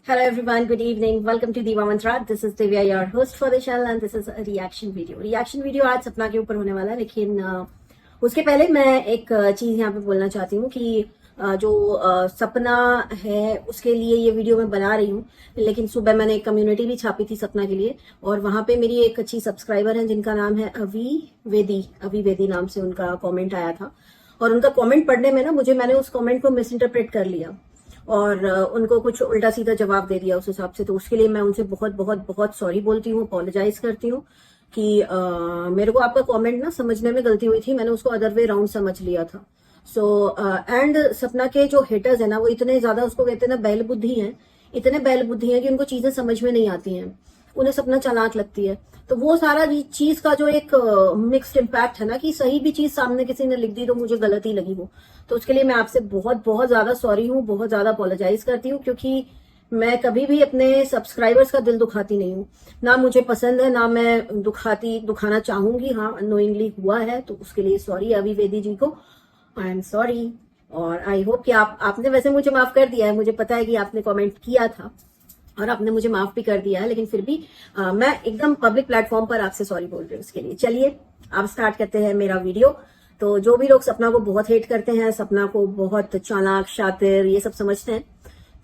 Hello everyone, good evening. Welcome to Diva Mantra. This is Divya, your host for the channel, and this is a reaction video. Reaction video आज सपना के ऊपर होने वाला है, लेकिन उसके पहले मैं एक चीज यहाँ पे बोलना चाहती हूँ कि जो सपना है उसके लिए ये वीडियो मैं बना रही हूँ। लेकिन सुबह मैंने एक कम्युनिटी भी छापी थी सपना के लिए, और वहां पे मेरी एक अच्छी सब्सक्राइबर है जिनका नाम है अभी वेदी नाम से उनका कमेंट आया था। और उनका कमेंट पढ़ने में ना मैंने उस कमेंट को मिस इंटरप्रेट कर लिया और उनको कुछ उल्टा सीधा जवाब दे दिया उस हिसाब से। तो उसके लिए मैं उनसे बहुत बहुत बहुत सॉरी बोलती हूँ, अपोलोजाइज करती हूँ कि मेरे को आपका कमेंट ना समझने में गलती हुई थी, मैंने उसको अदर वे राउंड समझ लिया था। सो एंड सपना के जो हेटर्स है ना, वो इतने ज्यादा उसको कहते हैं ना बैल बुद्धि हैं, इतने बैल बुद्धि हैं कि उनको चीजें समझ में नहीं आती हैं, उन्हें सपना चालाक लगती है। तो वो सारा चीज का जो एक मिक्स्ड इम्पैक्ट है ना, कि सही भी चीज सामने किसी ने लिख दी तो मुझे गलत ही लगी वो, तो उसके लिए मैं आपसे बहुत बहुत ज्यादा सॉरी हूँ, बहुत ज्यादा अपोलोजाइज करती हूँ, क्योंकि मैं कभी भी अपने सब्सक्राइबर्स का दिल दुखाती नहीं हूँ, ना मुझे पसंद है, ना मैं दुखाना चाहूंगी। हाँ, अनोइंगली हुआ है तो उसके लिए सॉरी अभी वेदी जी को, आई एम सॉरी। और आई होप कि आपने वैसे मुझे माफ कर दिया है, मुझे पता है कि आपने कमेंट किया था और आपने मुझे माफ भी कर दिया है, लेकिन फिर भी मैं एकदम पब्लिक प्लेटफॉर्म पर आपसे सॉरी बोल रही हूँ उसके लिए। चलिए अब स्टार्ट करते हैं मेरा वीडियो। तो जो भी लोग सपना को बहुत हेट करते हैं, सपना को बहुत चालाक शातिर ये सब समझते हैं,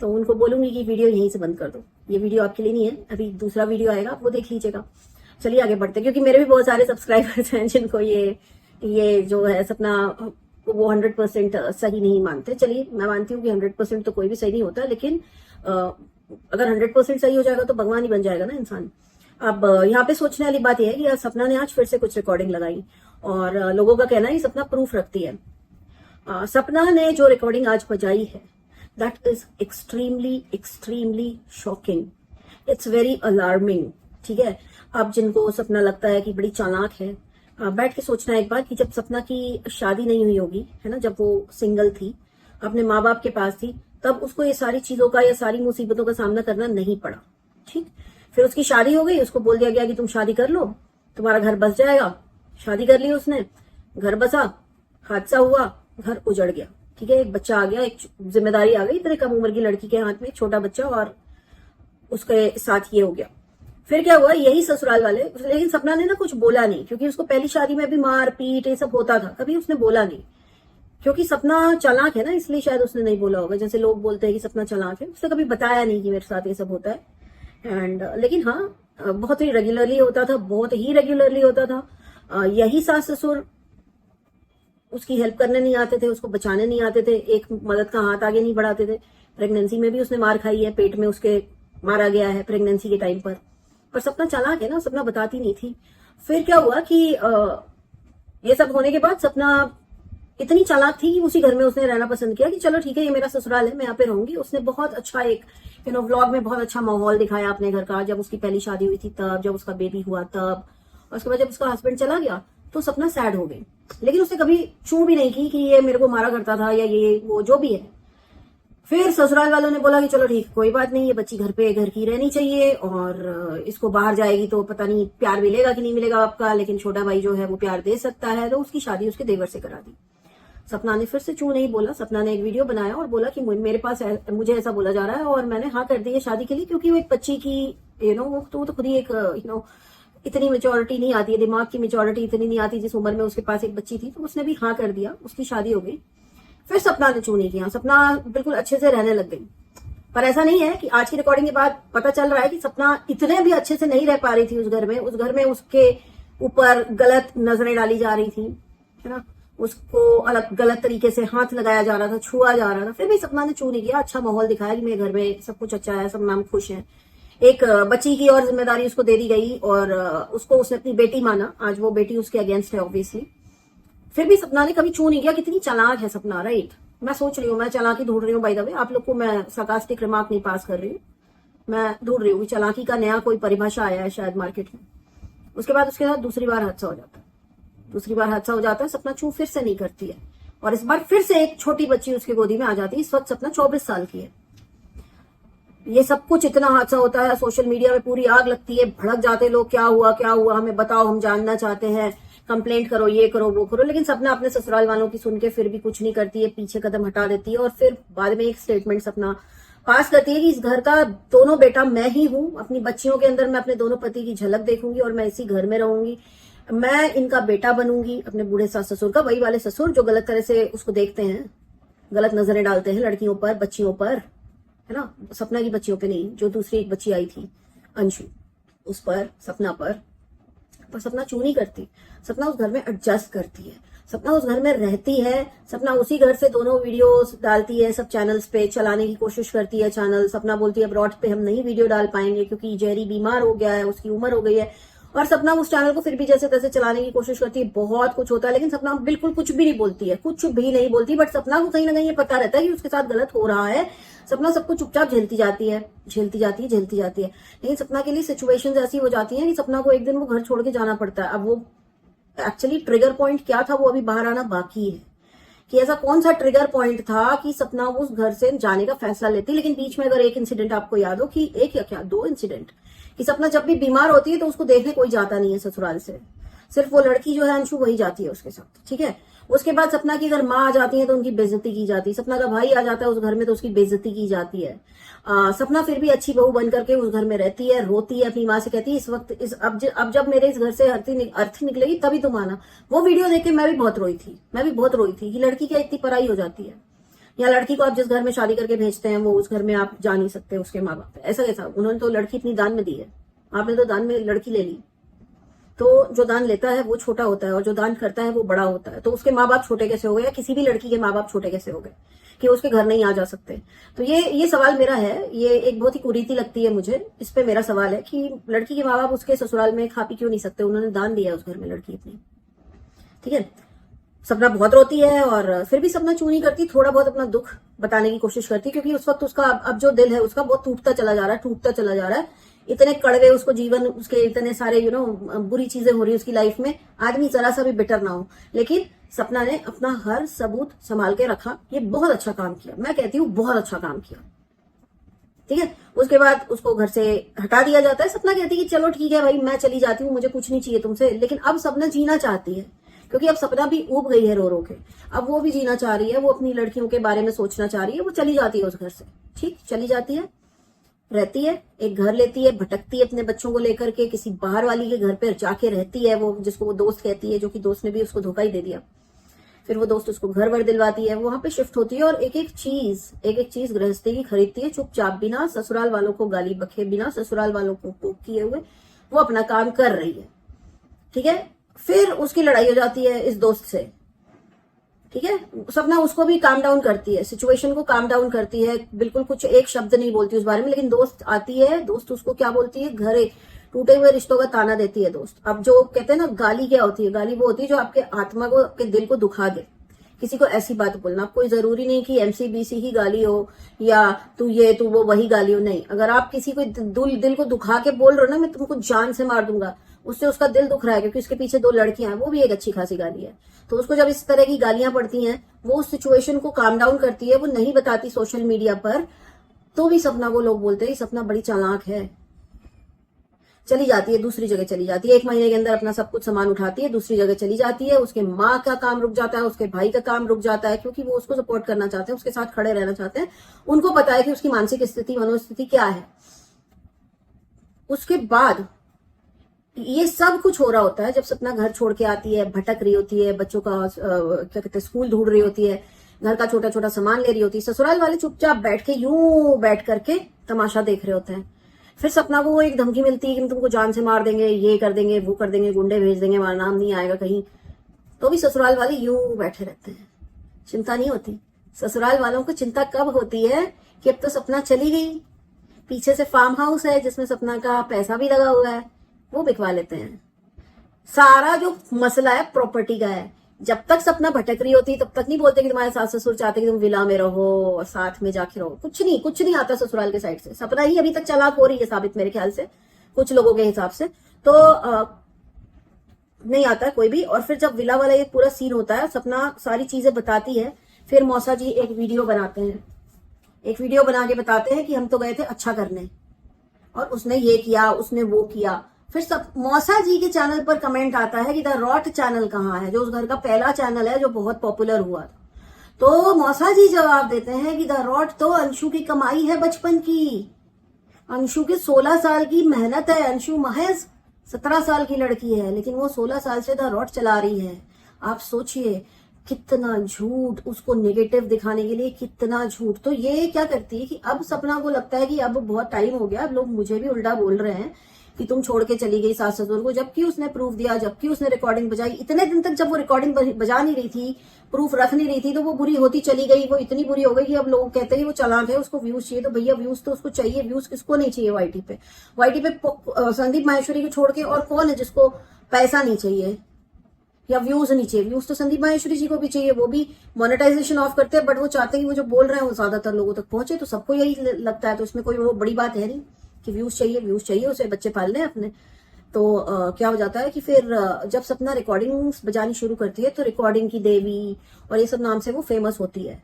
तो उनको बोलूंगी कि वीडियो यहीं से बंद कर दो, ये वीडियो आपके लिए नहीं है। अभी दूसरा वीडियो आएगा, वो देख लीजिएगा। चलिए आगे बढ़ते हैं, क्योंकि मेरे भी बहुत सारे सब्सक्राइबर्स हैं जिनको ये जो है सपना वो 100% सही नहीं मानते। चलिए मैं मानती हूँ कि 100% तो कोई भी सही नहीं होता, लेकिन अगर 100% सही हो जाएगा तो भगवान ही बन जाएगा ना इंसान। अब यहाँ पे सोचने वाली बात यह है कि सपना ने आज फिर से कुछ रिकॉर्डिंग लगाई और लोगों का कहना है कि सपना प्रूफ रखती है। सपना ने जो रिकॉर्डिंग आज बजाई है, that is extremely shocking, it's very alarming. ठीक है, अब जिनको सपना लगता है कि बड़ी चालाक है, बैठ के सोचना एक बार कि जब सपना की शादी नहीं हुई होगी, है ना, जब वो सिंगल थी, अपने माँ बाप के पास थी, तब उसको ये सारी चीजों का या सारी मुसीबतों का सामना करना नहीं पड़ा। ठीक, फिर उसकी शादी हो गई, उसको बोल दिया गया कि तुम शादी कर लो, तुम्हारा घर बस जाएगा। शादी कर ली उसने, घर बसा, हादसा हुआ, घर उजड़ गया। ठीक है, एक बच्चा आ गया, एक जिम्मेदारी आ गई इतने कम उम्र की लड़की के हाथ में, एक छोटा बच्चा, और उसके साथ ये हो गया। फिर क्या हुआ, यही ससुराल वाले, लेकिन सपना ने ना कुछ बोला नहीं, क्योंकि उसको पहली शादी में भी मार पीट ये सब होता था, कभी उसने बोला नहीं, क्योंकि सपना चालाक है ना, इसलिए शायद उसने नहीं बोला होगा। जैसे लोग बोलते हैं कि सपना चालाक है, उसने कभी बताया नहीं कि मेरे साथ ये सब होता है। एंड लेकिन हाँ, बहुत ही रेगुलरली होता था, बहुत ही रेगुलरली होता था। यही सास ससुर उसकी हेल्प करने नहीं आते थे, उसको बचाने नहीं आते थे, एक मदद का हाथ आगे नहीं बढ़ाते थे। प्रेगनेंसी में भी उसने मार खाई है, पेट में उसके मारा गया है प्रेगनेंसी के टाइम पर सपना चालाक है ना, सपना बताती नहीं थी। फिर क्या हुआ कि ये सब होने के बाद सपना इतनी चालाक थी कि उसी घर में उसने रहना पसंद किया कि चलो ठीक है, ये मेरा ससुराल है, मैं यहाँ पे रहूंगी। उसने बहुत अच्छा एक व्लॉग में बहुत अच्छा माहौल दिखाया अपने घर का, जब उसकी पहली शादी हुई थी तब, जब उसका बेबी हुआ तब, और उसके बाद जब उसका हस्बैंड चला गया तो सपना सैड हो गई। लेकिन उसने कभी चू भी नहीं की कि ये मेरे को मारा करता था या ये वो जो भी है। फिर ससुराल वालों ने बोला कि चलो ठीक, कोई बात नहीं, ये बच्ची घर की रहनी चाहिए, और इसको बाहर जाएगी तो पता नहीं प्यार मिलेगा कि नहीं मिलेगा आपका, लेकिन छोटा भाई जो है वो प्यार दे सकता है। तो उसकी शादी उसके देवर से करा दी। सपना ने फिर से चू नहीं बोला, सपना ने एक वीडियो बनाया और बोला कि मेरे पास मुझे ऐसा बोला जा रहा है और मैंने हाँ कर दी है शादी के लिए, क्योंकि वो एक बच्ची की वो तो खुद ही एक इतनी मेच्योरिटी नहीं आती है, दिमाग की मेच्योरिटी इतनी नहीं आती जिस उम्र में उसके पास एक बच्ची थी, तो उसने भी हाँ कर दिया, उसकी शादी हो गई। फिर सपना ने चू नहीं किया, सपना बिल्कुल अच्छे से रहने लग गई। पर ऐसा नहीं है कि आज की रिकॉर्डिंग के बाद पता चल रहा है कि सपना इतने भी अच्छे से नहीं रह पा रही थी उस घर में उसके ऊपर गलत नजरें डाली जा रही थी, है ना, उसको अलग गलत तरीके से हाथ लगाया जा रहा था, छुआ जा रहा था। फिर भी सपना ने छू नहीं किया, अच्छा माहौल दिखाया कि मेरे घर में सब कुछ अच्छा है, सब मैम खुश हैं। एक बच्ची की और जिम्मेदारी उसको दे दी गई और उसको उसने अपनी बेटी माना, आज वो बेटी उसके अगेंस्ट है ऑब्वियसली। फिर भी सपना ने कभी छू नहीं किया। कितनी चालाक है सपना, राइट। मैं सोच रही हूँ, मैं चालाकी ढूंढ रही हूँ, बाय द वे आप लोग को मैं sarcastic रिमार्क नहीं पास कर रही हूँ, मैं ढूंढ रही हूँ कि चालाकी का नया कोई परिभाषा आया है शायद मार्केट में। उसके बाद उसके साथ दूसरी बार हादसा हो जाता है, सपना चू फिर से नहीं करती है, और इस बार फिर से एक छोटी बच्ची उसकी गोदी में आ जाती है। इस वक्त सपना 24 साल की है। ये सब कुछ इतना हादसा होता है, सोशल मीडिया में पूरी आग लगती है, भड़क जाते लोग, क्या हुआ हमें बताओ, हम जानना चाहते हैं, कंप्लेंट करो, ये करो वो करो। लेकिन सपना अपने ससुराल वालों की सुन के फिर भी कुछ नहीं करती है, पीछे कदम हटा देती है, और फिर बाद में एक स्टेटमेंट सपना पास करती है कि इस घर का दोनों बेटा मैं ही हूं, अपनी बच्चियों के अंदर मैं अपने दोनों पति की झलक देखूंगी और मैं इसी घर में रहूंगी, मैं इनका बेटा बनूंगी, अपने बूढ़े सास ससुर का, वही वाले ससुर जो गलत तरह से उसको देखते हैं, गलत नजरें डालते हैं लड़कियों पर, बच्चियों पर, है ना, सपना की बच्चियों पे नहीं, जो दूसरी एक बच्ची आई थी अंशु, उस पर, सपना पर सपना चू नहीं करती, सपना उस घर में एडजस्ट करती है, सपना उस घर में रहती है, सपना उसी घर से दोनों वीडियोस डालती है, सब चैनल्स पे चलाने की कोशिश करती है चैनल। सपना बोलती है ब्रॉड पे हम नहीं वीडियो डाल पाएंगे क्योंकि जेरी बीमार हो गया है, उसकी उम्र हो गई है, और सपना उस चैनल को फिर भी जैसे तैसे चलाने की कोशिश करती है, बहुत कुछ होता है, लेकिन सपना बिल्कुल कुछ भी नहीं बोलती है, कुछ भी नहीं बोलती, बट सपना को कहीं ना कहीं ये पता रहता है कि उसके साथ गलत हो रहा है। सपना सबको चुपचाप झेलती जाती है, झेलती जाती है, झेलती जाती है, लेकिन सपना के लिए सिचुएशंस ऐसी हो जाती हैं कि सपना को एक दिन वो घर छोड़ के जाना पड़ता है। अब वो एक्चुअली ट्रिगर पॉइंट क्या था वो अभी बाहर आना बाकी है, कि ऐसा कौन सा ट्रिगर पॉइंट था कि सपना उस घर से जाने का फैसला लेती। लेकिन बीच में अगर एक इंसिडेंट आपको याद हो, कि एक या क्या दो इंसिडेंट, कि सपना जब भी बीमार होती है तो उसको देखने कोई जाता नहीं है ससुराल से, सिर्फ वो लड़की जो है अंशु वही जाती है उसके साथ, ठीक है। उसके बाद सपना की अगर माँ आ जाती है तो उनकी बेइज्जती की जाती है, सपना का भाई आ जाता है उस घर में तो उसकी बेइज्जती की जाती है। सपना फिर भी अच्छी बहू बन करके उस घर में रहती है, रोती है, अपनी माँ से कहती है इस वक्त अब जब मेरे इस घर से अर्थी निकलेगी तभी तुम आना। वो वीडियो देख के मैं भी बहुत रोई थी, कि लड़की क्या इतनी पराई हो जाती है, या लड़की को आप जिस घर में शादी करके भेजते हैं वो उस घर में आप जा नहीं सकते, उसके माँ बाप, ऐसा कैसा, उन्होंने तो लड़की अपनी दान में दी है, आपने तो दान में लड़की ले ली। तो जो दान लेता है वो छोटा होता है और जो दान करता है वो बड़ा होता है, तो उसके माँ बाप छोटे कैसे हो गए, या किसी भी लड़की के माँ बाप छोटे कैसे हो गए कि उसके घर नहीं आ जा सकते। तो ये सवाल मेरा है, ये एक बहुत ही कुरीति लगती है मुझे, इस पे मेरा सवाल है कि लड़की के माँ बाप उसके ससुराल में खा पी क्यों नहीं सकते, उन्होंने दान दिया उस घर में लड़की अपनी, ठीक है। सपना बहुत रोती है और फिर भी सपना चू नहीं करती, थोड़ा बहुत अपना दुख बताने की कोशिश करती, क्योंकि उस वक्त उसका अब जो दिल है उसका बहुत टूटता चला जा रहा है, इतने कड़वे उसको जीवन, उसके इतने सारे बुरी चीजें हो रही है उसकी लाइफ में, आदमी जरा सा भी बेटर ना हो। लेकिन सपना ने अपना हर सबूत संभाल के रखा, ये बहुत अच्छा काम किया, मैं कहती हूँ बहुत अच्छा काम किया, ठीक है। उसके बाद उसको घर से हटा दिया जाता है, सपना कहती है कि चलो ठीक है भाई मैं चली जाती हूँ, मुझे कुछ नहीं चाहिए तुमसे। लेकिन अब सपना जीना चाहती है, क्योंकि अब सपना भी ऊब गई है रो रो के, अब वो भी जीना चाह रही है, वो अपनी लड़कियों के बारे में सोचना चाह रही है, वो चली जाती है उस घर से, ठीक, चली जाती है, रहती है, एक घर लेती है, भटकती है अपने बच्चों को लेकर के, किसी बाहर वाली के घर पर जाके रहती है, वो जिसको वो दोस्त कहती है, जो कि दोस्त ने भी उसको धोखा ही दे दिया। फिर वो दोस्त उसको घर वर दिलवाती है, वहां पे शिफ्ट होती है और एक एक चीज गृहस्थी की खरीदती है, चुपचाप, बिना ससुराल वालों को गाली बके, बिना ससुराल वालों को पोक किए हुए वो अपना काम कर रही है, ठीक है। फिर उसकी लड़ाई हो जाती है इस दोस्त से, ठीक है। सपना उसको भी काम डाउन करती है, सिचुएशन को काम डाउन करती है, बिल्कुल कुछ एक शब्द नहीं बोलती उस बारे में। लेकिन दोस्त आती है, दोस्त उसको क्या बोलती है, घरे टूटे हुए रिश्तों का ताना देती है दोस्त। अब जो कहते हैं ना गाली क्या होती है, गाली वो होती है जो आपके आत्मा को, आपके दिल को दुखा दे, किसी को ऐसी बात बोलना। कोई जरूरी नहीं कि एमसीबीसी ही गाली हो या तू ये तू वो वही गाली हो, नहीं। अगर आप किसी को दिल को दुखा के बोल रहे हो ना, मैं तुमको जान से मार दूंगा, उससे उसका दिल दुख रहा है क्योंकि उसके पीछे 2 लड़कियां हैं, वो भी एक अच्छी खासी गाली है। तो उसको जब इस तरह की गालियां पड़ती हैं, वो उस सिचुएशन को काम डाउन करती है, वो नहीं बताती सोशल मीडिया पर, तो भी सपना को लोग बोलते हैं सपना बड़ी चालाक है, चली जाती है, दूसरी जगह चली जाती है, 1 महीने के अंदर अपना सब कुछ सामान उठाती है, दूसरी जगह चली जाती है। उसके माँ का काम रुक जाता है, उसके भाई का काम रुक जाता है, क्योंकि वो उसको सपोर्ट करना चाहते हैं, उसके साथ खड़े रहना चाहते हैं, उनको पता है कि उसकी मानसिक स्थिति, मनोस्थिति क्या है। उसके बाद ये सब कुछ हो रहा होता है जब सपना घर छोड़ के आती है, भटक रही होती है, बच्चों का क्या कहते हैं स्कूल ढूंढ रही होती है, घर का छोटा छोटा सामान ले रही होती है। ससुराल वाले चुपचाप बैठ के यूं बैठ करके तमाशा देख रहे होते हैं। फिर सपना को वो एक धमकी मिलती है कि तुमको जान से मार देंगे, ये कर देंगे, वो कर देंगे, गुंडे भेज देंगे, हमारा नाम नहीं आएगा कहीं। तो भी ससुराल वाले यूं बैठे रहते हैं, चिंता नहीं होती। ससुराल वालों को चिंता कब होती है कि अब तो सपना चली गई, पीछे से फार्म हाउस है जिसमें सपना का पैसा भी लगा हुआ है, वो बिकवा लेते हैं। सारा जो मसला है प्रॉपर्टी का है। जब तक सपना भटक रही होती तब तक नहीं बोलते कि तुम्हारे सास ससुर चाहते कि तुम विला में रहो और साथ में जाके रहो, कुछ नहीं आता ससुराल के साइड से। सपना ही अभी तक चालाक हो रही है साबित, मेरे ख्याल से, कुछ लोगों के हिसाब से तो नहीं आता कोई भी। और फिर जब विला वाला ये पूरा सीन होता है, सपना सारी चीजें बताती है, फिर मौसा जी एक वीडियो बनाते हैं, एक वीडियो बना के बताते हैं कि हम तो गए थे अच्छा करने और उसने ये किया, उसने वो किया। फिर सब मौसा जी के चैनल पर कमेंट आता है कि द रॉट चैनल कहाँ है, जो उस घर का पहला चैनल है जो बहुत पॉपुलर हुआ था। तो मौसा जी जवाब देते हैं कि द रॉड तो अंशु की कमाई है बचपन की, अंशु के 16 साल की मेहनत है। अंशु महज 17 साल की लड़की है, लेकिन वो 16 साल से द रॉड चला रही है। आप सोचिए कितना झूठ, उसको नेगेटिव दिखाने के लिए कितना झूठ। तो ये क्या करती है कि अब सपना को लगता है कि अब बहुत टाइम हो गया, अब लोग मुझे भी उल्टा बोल रहे हैं कि तुम छोड़ के चली गई सास ससुर को, जबकि उसने प्रूफ दिया, जबकि उसने रिकॉर्डिंग बजाई। इतने दिन तक जब वो रिकॉर्डिंग बजा नहीं रही थी, प्रूफ रख नहीं रही थी, तो वो बुरी होती चली गई। वो इतनी बुरी हो गई कि अब लोग कहते हैं वो चालाक है, उसको व्यूज चाहिए। तो भैया व्यूज तो उसको चाहिए, व्यूज किसको नहीं चाहिए वाईटी पे। वाईटी पे संदीप माहेश्वरी को छोड़ के और कौन है जिसको पैसा नहीं चाहिए या व्यूज नहीं चाहिए। व्यूज तो संदीप माहेश्वरी जी को भी चाहिए, वो भी मोनेटाइजेशन ऑफ करते हैं, बट वो चाहते हैं कि वो जो बोल रहे हैं वो ज्यादातर लोगों तक पहुंचे। तो सबको यही लगता है, तो इसमें कोई वो बड़ी बात है नहीं कि व्यूज चाहिए, उसे बच्चे पालने हैं अपने। तो क्या हो जाता है कि फिर जब सपना रिकॉर्डिंग्स बजानी शुरू करती है तो रिकॉर्डिंग की देवी और ये सब नाम से वो फेमस होती है।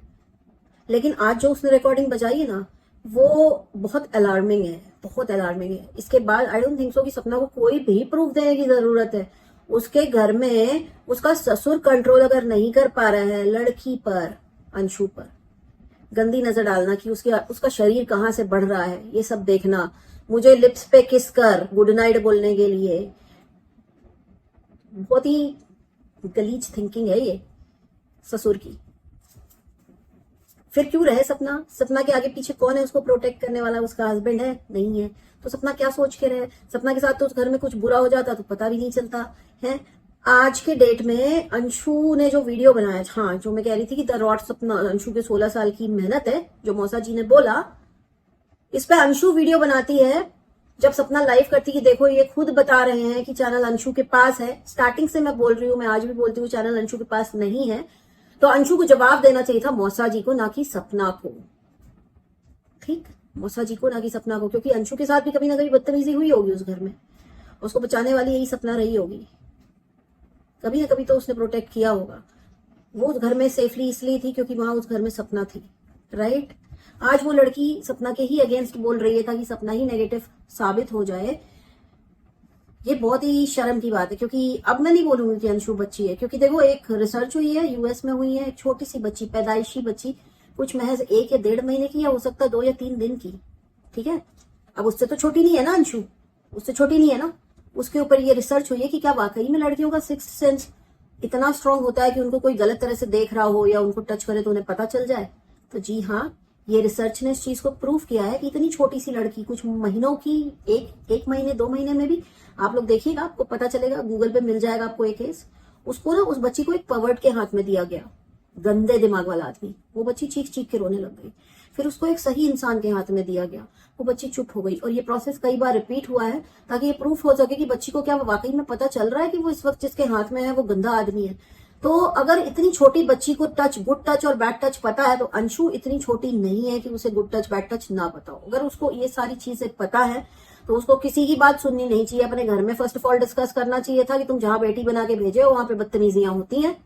लेकिन आज जो उसने रिकॉर्डिंग बजाई है ना, वो बहुत अलार्मिंग है, बहुत अलार्मिंग है। इसके बाद आई डोंट थिंक सो कि सपना को कोई भी प्रूफ देने की जरूरत है। उसके घर में उसका ससुर कंट्रोल अगर नहीं कर पा रहा है लड़की पर, अंशु पर गंदी नजर डालना कि उसका शरीर कहाँ से बढ़ रहा है, ये सब देखना, मुझे लिप्स पे किस कर गुड नाइट बोलने के लिए, बहुत ही गलीज थिंकिंग है ये ससुर की। फिर क्यों रहे सपना? सपना के आगे पीछे कौन है उसको प्रोटेक्ट करने वाला? उसका हस्बैंड है? नहीं है। तो सपना क्या सोच के रहे? सपना के साथ तो उस घर में कुछ बुरा हो जाता तो पता भी नहीं चलता है। आज के डेट में अंशु ने जो वीडियो बनाया, हाँ, जो मैं कह रही थी कि द रॉड सपना अंशु के 16 साल की मेहनत है, जो मौसा जी ने बोला, इस पे अंशु वीडियो बनाती है जब सपना लाइव करती कि देखो ये खुद बता रहे हैं कि चैनल अंशु के पास है। स्टार्टिंग से मैं बोल रही हूँ, मैं आज भी बोलती हूँ, चैनल अंशु के पास नहीं है। तो अंशु को जवाब देना चाहिए था मौसा जी को, ना कि सपना को। ठीक, मौसा जी को ना कि सपना को, क्योंकि अंशु के साथ भी कभी ना कभी बदतमीजी हुई होगी उस घर में। उसको बचाने वाली यही सपना रही होगी, कभी ना कभी तो उसने प्रोटेक्ट किया होगा। वो उस घर में सेफली इसलिए थी क्योंकि वहां उस घर में सपना थी, राइट। आज वो लड़की सपना के ही अगेंस्ट बोल रही है ताकि सपना ही नेगेटिव साबित हो जाए। ये बहुत ही शर्म की बात है, क्योंकि अब मैं नहीं बोलूंगी कि अंशु बच्ची है, क्योंकि देखो एक रिसर्च हुई है, यूएस में हुई है, एक छोटी सी बच्ची, पैदाइशी बच्ची, कुछ महज 1 या 1.5 महीने की, या हो सकता है 2 या 3 दिन की, ठीक है। अब उससे तो छोटी नहीं है ना अंशु, उससे छोटी नहीं है ना। उसके ऊपर ये रिसर्च हुई है कि क्या वाकई में लड़कियों का सिक्स्थ सेंस इतना स्ट्रांग होता है कि उनको कोई गलत तरह से देख रहा हो या उनको टच करे तो उन्हें पता चल जाए। तो जी हाँ, ये रिसर्च ने इस चीज को प्रूव किया है कि इतनी छोटी सी लड़की, कुछ महीनों की, एक महीने 2 महीने में भी, आप लोग देखिएगा आपको पता चलेगा, गूगल पे मिल जाएगा आपको एक केस। उसको ना, उस बच्ची को एक पर्वर्ट के हाथ में दिया गया, गंदे दिमाग वाला आदमी। वो बच्ची चीख चीख के रोने लग गई। फिर उसको एक सही इंसान के हाथ में दिया गया, वो बच्ची चुप हो गई। और ये प्रोसेस कई बार रिपीट हुआ है ताकि ये प्रूफ हो सके कि बच्ची को क्या वाकई में पता चल रहा है कि वो इस वक्त जिसके हाथ में है वो गंदा आदमी है। तो अगर इतनी छोटी बच्ची को टच, गुड टच और बैड टच पता है, तो अंशु इतनी छोटी नहीं है कि उसे गुड टच बैड टच ना पता हो। अगर उसको ये सारी चीजें पता है तो उसको किसी की बात सुननी नहीं चाहिए। अपने घर में फर्स्ट ऑफ ऑल डिस्कस करना चाहिए था कि तुम जहां बेटी बना के भेजे हो वहां पे बदतमीजियां होती हैं,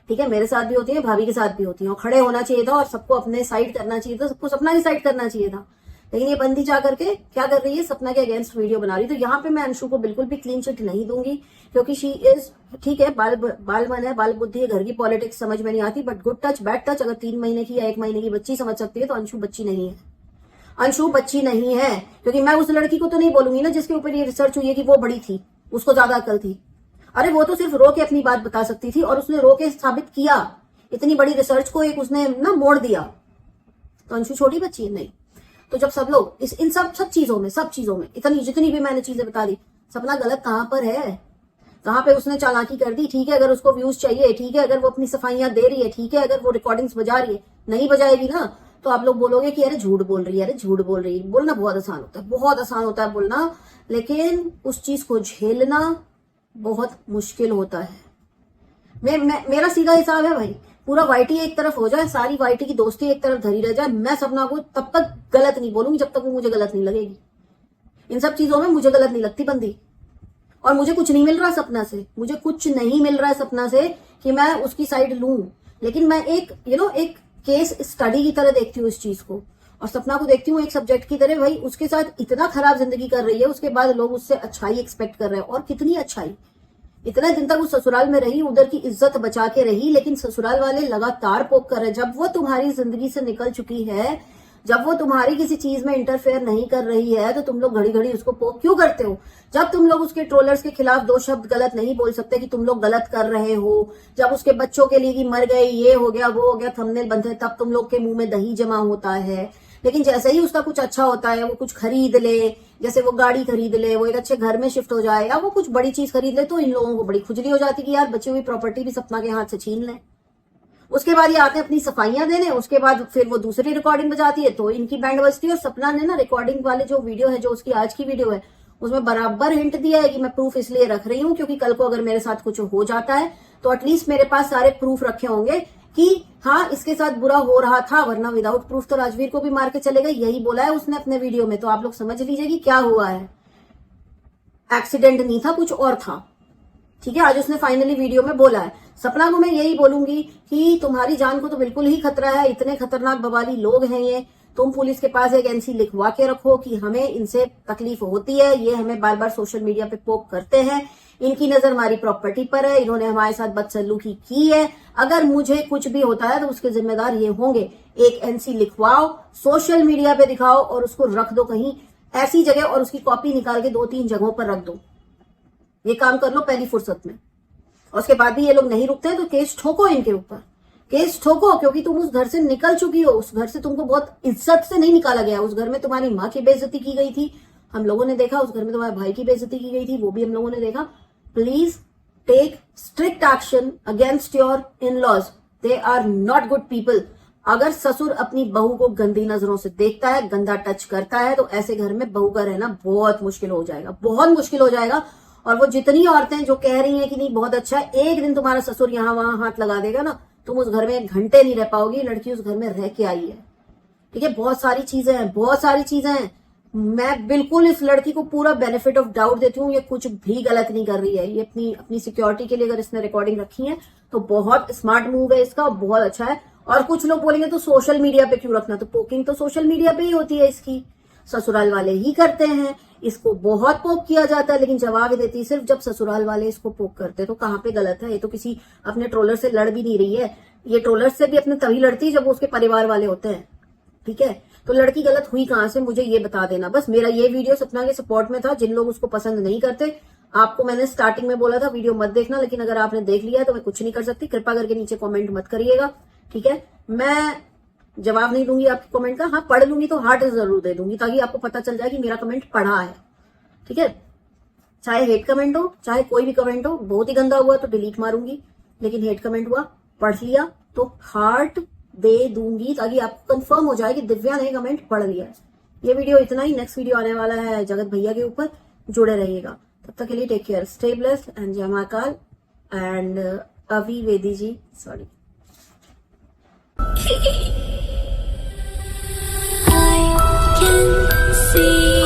ठीक है, मेरे साथ भी होती है, भाभी के साथ भी होती है, और खड़े होना चाहिए था और सबको अपने साइड करना चाहिए था, सबको सपना की साइड करना चाहिए था। लेकिन ये बंदी जा करके क्या कर रही है, सपना के अगेंस्ट वीडियो बना रही है। तो यहाँ पे मैं अंशु को बिल्कुल भी क्लीन चिट नहीं दूंगी, क्योंकि शी इज, ठीक है, बाल मन है, बाल बुद्धि है, घर की पॉलिटिक्स समझ में नहीं आती, but good touch bad touch अगर 3 महीने की या 1 महीने की बच्ची समझ सकती है तो अंशु बच्ची नहीं है। अंशु बच्ची नहीं है, क्योंकि मैं उस लड़की को तो नहीं बोलूंगी ना जिसके ऊपर ये रिसर्च हुई है कि वो बड़ी थी, उसको ज्यादा अकल थी। अरे वो तो सिर्फ रो के अपनी बात बता सकती थी, और उसने रो के साबित किया। इतनी बड़ी रिसर्च को एक उसने ना मोड़ दिया। तो अंशु छोटी बच्ची है? नहीं। तो जब सब लोग इन सब चीजों में इतनी जितनी भी मैंने चीजें बता दी, सपना गलत कहां पर है, कहां पे उसने चालाकी कर दी? ठीक है, अगर उसको व्यूज चाहिए, ठीक है, अगर वो अपनी सफाइयां दे रही है, ठीक है, अगर वो रिकॉर्डिंग्स बजा रही है, नहीं बजाएगी ना तो आप लोग बोलोगे कि अरे झूठ बोल रही है, अरे झूठ बोल रही है। बोलना बहुत आसान होता है, बहुत आसान होता है बोलना, लेकिन उस चीज को झेलना बहुत मुश्किल होता है। मेरा सीधा हिसाब है भाई, पूरा वाईटी एक तरफ हो जाए, सारी वाईटी की दोस्ती एक तरफ धरी रह जाए, मैं सपना को तब तक गलत नहीं बोलूंगी जब तक वो मुझे गलत नहीं लगेगी। इन सब चीजों में मुझे गलत नहीं लगती बंदी, और मुझे कुछ नहीं मिल रहा सपना से, मुझे कुछ नहीं मिल रहा है सपना से कि मैं उसकी साइड लूं। लेकिन मैं एक एक केस स्टडी की तरह देखती हूँ इस चीज को, और सपना को देखती हूँ एक सब्जेक्ट की तरह। भाई उसके साथ इतना खराब जिंदगी कर रही है, उसके बाद लोग उससे अच्छाई एक्सपेक्ट कर रहे हैं, और कितनी अच्छाई, इतने दिन तक वो ससुराल में रही, उधर की इज्जत बचा के रही, लेकिन ससुराल वाले लगातार पोक कर रहे। जब वो तुम्हारी जिंदगी से निकल चुकी है, जब वो तुम्हारी किसी चीज में इंटरफेयर नहीं कर रही है, तो तुम लोग घड़ी घड़ी उसको पोक क्यों करते हो? जब तुम लोग उसके ट्रोलर्स के खिलाफ दो शब्द गलत नहीं बोल सकते कि तुम लोग गलत कर रहे हो, जब उसके बच्चों के लिए कि मर गए, ये हो गया, वो हो गया, थंबनेल बनते हैं, तब तुम लोग के मुंह में दही जमा होता है। लेकिन जैसे ही उसका कुछ अच्छा होता है, वो कुछ खरीद ले, जैसे वो गाड़ी खरीद ले, वो एक अच्छे घर में शिफ्ट हो जाए, या वो कुछ बड़ी चीज खरीद ले, तो इन लोगों को बड़ी खुजली हो जाती कि यार बची हुई प्रॉपर्टी भी सपना के हाथ से छीन लें। उसके बाद ये आते अपनी सफाइयां देने, उसके बाद फिर वो दूसरी रिकॉर्डिंग बजाती है तो इनकी बैंड बजती है। और सपना ने ना रिकॉर्डिंग वाले जो वीडियो है, जो उसकी आज की वीडियो है, उसमें बराबर हिंट दिया है कि मैं प्रूफ इसलिए रख रही हूँ क्योंकि कल को अगर मेरे साथ कुछ हो जाता है तो एटलीस्ट मेरे पास सारे प्रूफ रखे होंगे कि हाँ इसके साथ बुरा हो रहा था, वरना विदाउट प्रूफ तो राजवीर को भी मार के चले गए। यही बोला है उसने अपने वीडियो में। तो आप लोग समझ लीजिए कि क्या हुआ है। एक्सीडेंट नहीं था, कुछ और था। ठीक है, आज उसने फाइनली वीडियो में बोला है। सपना को मैं यही बोलूंगी कि तुम्हारी जान को तो बिल्कुल ही खतरा है। इतने खतरनाक बवाली लोग हैं ये। तुम पुलिस के पास एक एनसी लिखवा के रखो कि हमें इनसे तकलीफ होती है, ये हमें बार बार सोशल मीडिया पे पोक करते हैं, इनकी नजर हमारी प्रॉपर्टी पर है, इन्होंने हमारे साथ बदसलूकी की है, अगर मुझे कुछ भी होता है तो उसके जिम्मेदार ये होंगे। एक एनसी लिखवाओ, सोशल मीडिया पे दिखाओ और उसको रख दो कहीं ऐसी जगह, और उसकी कॉपी निकाल के 2-3 जगहों पर रख दो। ये काम कर लो पहली फुर्सत में। और उसके बाद भी ये लोग नहीं रुकते हैं तो केस ठोको इनके ऊपर, केस ठोको, क्योंकि तुम उस घर से निकल चुकी हो। उस घर से तुमको बहुत इज्जत से नहीं निकाला गया। उस घर में तुम्हारी माँ की बेइज्जती की गई थी, हम लोगों ने देखा। उस घर में तुम्हारे भाई की बेइज्जती की गई थी, वो भी हम लोगों ने देखा। Please take strict action against your in laws, they are not good people. अगर ससुर अपनी बहू को गंदी नजरों से देखता है, गंदा टच करता है, तो ऐसे घर में बहू का रहना बहुत मुश्किल हो जाएगा, बहुत मुश्किल हो जाएगा। और वो जितनी औरतें जो कह रही हैं कि नहीं बहुत अच्छा है, एक दिन तुम्हारा ससुर यहां वहां हाथ लगा देगा ना, तुम उस घर में 1 घंटे नहीं रह पाओगी। लड़की उस घर में रह के आई है। ठीक है, बहुत सारी चीजें हैं, बहुत सारी चीजें हैं। मैं बिल्कुल इस लड़की को पूरा बेनिफिट ऑफ डाउट देती हूँ। ये कुछ भी गलत नहीं कर रही है। ये अपनी अपनी सिक्योरिटी के लिए अगर इसने रिकॉर्डिंग रखी है तो बहुत स्मार्ट मूव है इसका, बहुत अच्छा है। और कुछ लोग बोलेंगे तो सोशल मीडिया पे क्यों रखना, तो पोकिंग तो सोशल मीडिया पे ही होती है इसकी, ससुराल वाले ही करते हैं। इसको बहुत पोक किया जाता है, लेकिन जवाब देती सिर्फ जब ससुराल वाले इसको पोक करते हैं। तो कहाँ पे गलत है? ये तो किसी अपने ट्रोलर से लड़ भी नहीं रही है। ये ट्रोलर से भी अपने तभी लड़ती है जब वो उसके परिवार वाले होते हैं। ठीक है, तो लड़की गलत हुई कहां से, मुझे ये बता देना। बस मेरा ये वीडियो सपना के सपोर्ट में था। जिन लोग उसको पसंद नहीं करते, आपको मैंने स्टार्टिंग में बोला था वीडियो मत देखना, लेकिन अगर आपने देख लिया तो मैं कुछ नहीं कर सकती। कृपा करके नीचे कमेंट मत करिएगा। ठीक है, मैं जवाब नहीं दूंगी आपके कमेंट का। हाँ, पढ़ लूंगी तो हार्ट जरूर दे दूंगी, ताकि आपको पता चल जाए कि मेरा कमेंट पढ़ा है। ठीक है, चाहे हेट कमेंट हो, चाहे कोई भी कमेंट हो, बहुत ही गंदा हुआ तो डिलीट मारूंगी, लेकिन हेट कमेंट हुआ, पढ़ लिया तो हार्ट दे दूंगी, ताकि आपको कंफर्म हो जाए कि दिव्या ने कमेंट पढ़ लिया है। ये वीडियो इतना ही। नेक्स्ट वीडियो आने वाला है जगत भैया के ऊपर, जुड़े रहिएगा। तब तक के लिए take care, stay blessed and जय महाकाल। एंड अभी Vedi ji, sorry. I can see